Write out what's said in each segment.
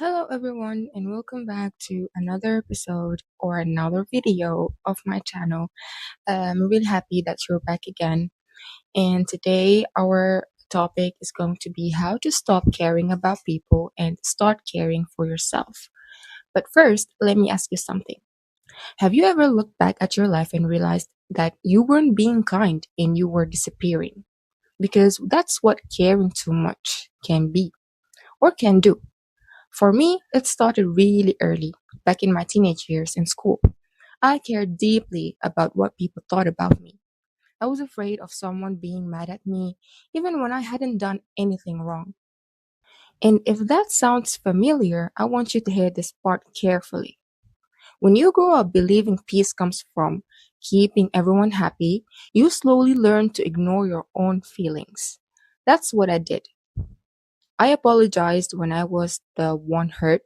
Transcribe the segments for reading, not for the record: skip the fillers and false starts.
Hello, everyone, and welcome back to another episode or another video of my channel. I'm really happy that you're back again. And today, our topic is going to be how to stop caring about people and start caring for yourself. But first, let me ask you something. Have you ever looked back at your life and realized that you weren't being kind and you were disappearing? Because that's what caring too much can be or can do. For me, it started really early, back in my teenage years in school. I cared deeply about what people thought about me. I was afraid of someone being mad at me, even when I hadn't done anything wrong. And if that sounds familiar, I want you to hear this part carefully. When you grow up believing peace comes from keeping everyone happy, you slowly learn to ignore your own feelings. That's what I did. I apologized when I was the one hurt.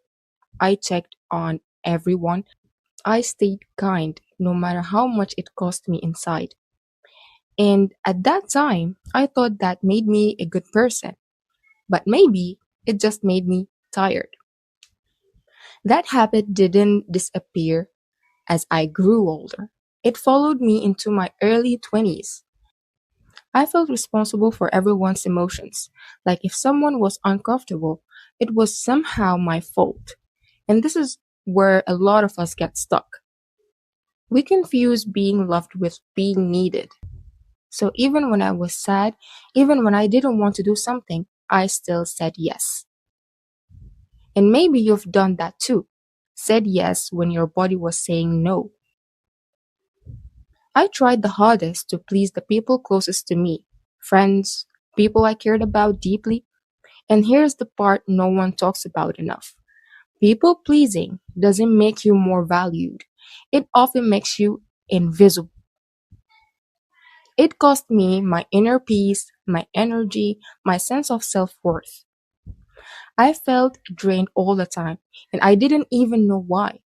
I checked on everyone. I stayed kind no matter how much it cost me inside. And at that time, I thought that made me a good person. But maybe it just made me tired. That habit didn't disappear as I grew older. It followed me into my early 20s. I felt responsible for everyone's emotions. Like if someone was uncomfortable, it was somehow my fault. And this is where a lot of us get stuck. We confuse being loved with being needed. So even when I was sad, even when I didn't want to do something, I still said yes. And maybe you've done that too. Said yes when your body was saying no. I tried the hardest to please the people closest to me, friends, people I cared about deeply. And here's the part no one talks about enough. People pleasing doesn't make you more valued. It often makes you invisible. It cost me my inner peace, my energy, my sense of self worth. I felt drained all the time, and I didn't even know why.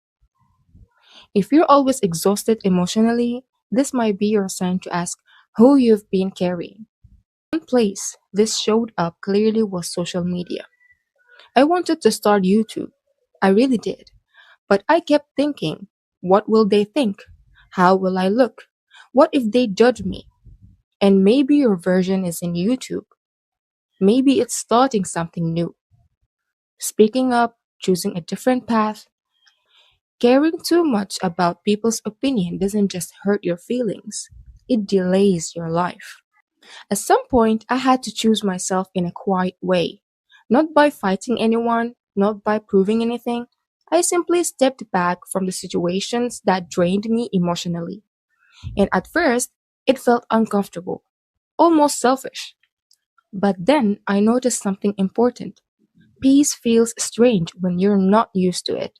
If you're always exhausted emotionally, this might be your sign to ask who you've been carrying. One place this showed up clearly was social media. I wanted to start YouTube. I really did. But I kept thinking, what will they think? How will I look? What if they judge me? And maybe your version is in YouTube. Maybe it's starting something new, speaking up, choosing a different path. Caring too much about people's opinion doesn't just hurt your feelings, it delays your life. At some point, I had to choose myself in a quiet way, not by fighting anyone, not by proving anything. I simply stepped back from the situations that drained me emotionally. And at first, it felt uncomfortable, almost selfish. But then I noticed something important. Peace feels strange when you're not used to it.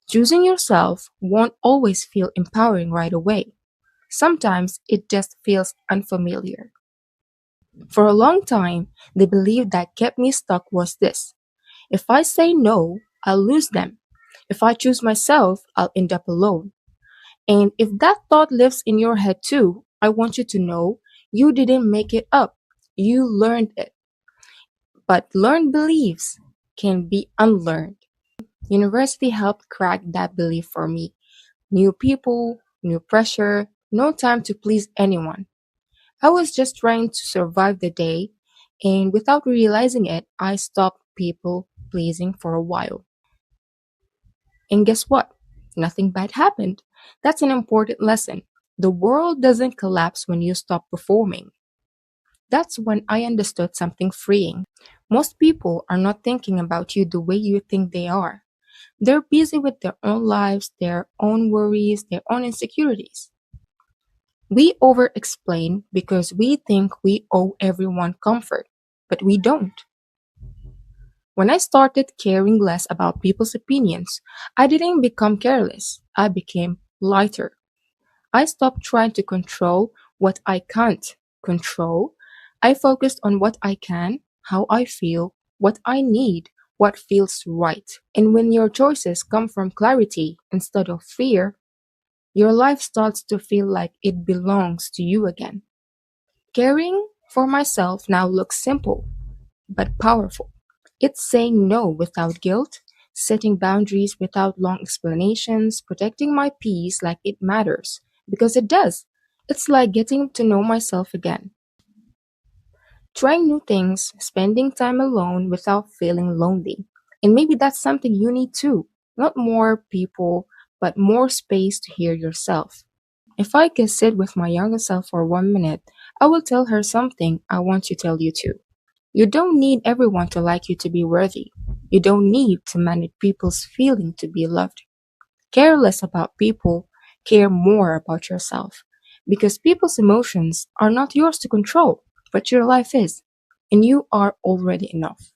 Choosing yourself won't always feel empowering right away. Sometimes it just feels unfamiliar. For a long time, the belief that kept me stuck was this: if I say no, I'll lose them. If I choose myself, I'll end up alone. And if that thought lives in your head too, I want you to know you didn't make it up. You learned it. But learned beliefs can be unlearned. University helped crack that belief for me. New people, new pressure, no time to please anyone. I was just trying to survive the day, and without realizing it, I stopped people pleasing for a while. And guess what? Nothing bad happened. That's an important lesson. The world doesn't collapse when you stop performing. That's when I understood something freeing. Most people are not thinking about you the way you think they are. They're busy with their own lives, their own worries, their own insecurities. We over explain because we think we owe everyone comfort, but we don't. When I started caring less about people's opinions, I didn't become careless. I became lighter. I stopped trying to control what I can't control. I focused on what I can, how I feel, what I need, what feels right. And when your choices come from clarity instead of fear, your life starts to feel like it belongs to you again. Caring for myself now looks simple but powerful. It's saying no without guilt, setting boundaries without long explanations, protecting my peace like it matters, because it does. It's like getting to know myself again. Trying new things, spending time alone without feeling lonely. And maybe that's something you need too. Not more people, but more space to hear yourself. If I can sit with my younger self for 1 minute, I will tell her something I want to tell you too. You don't need everyone to like you to be worthy. You don't need to manage people's feeling to be loved. Care less about people, care more about yourself. Because people's emotions are not yours to control, but your life is. And you are already enough.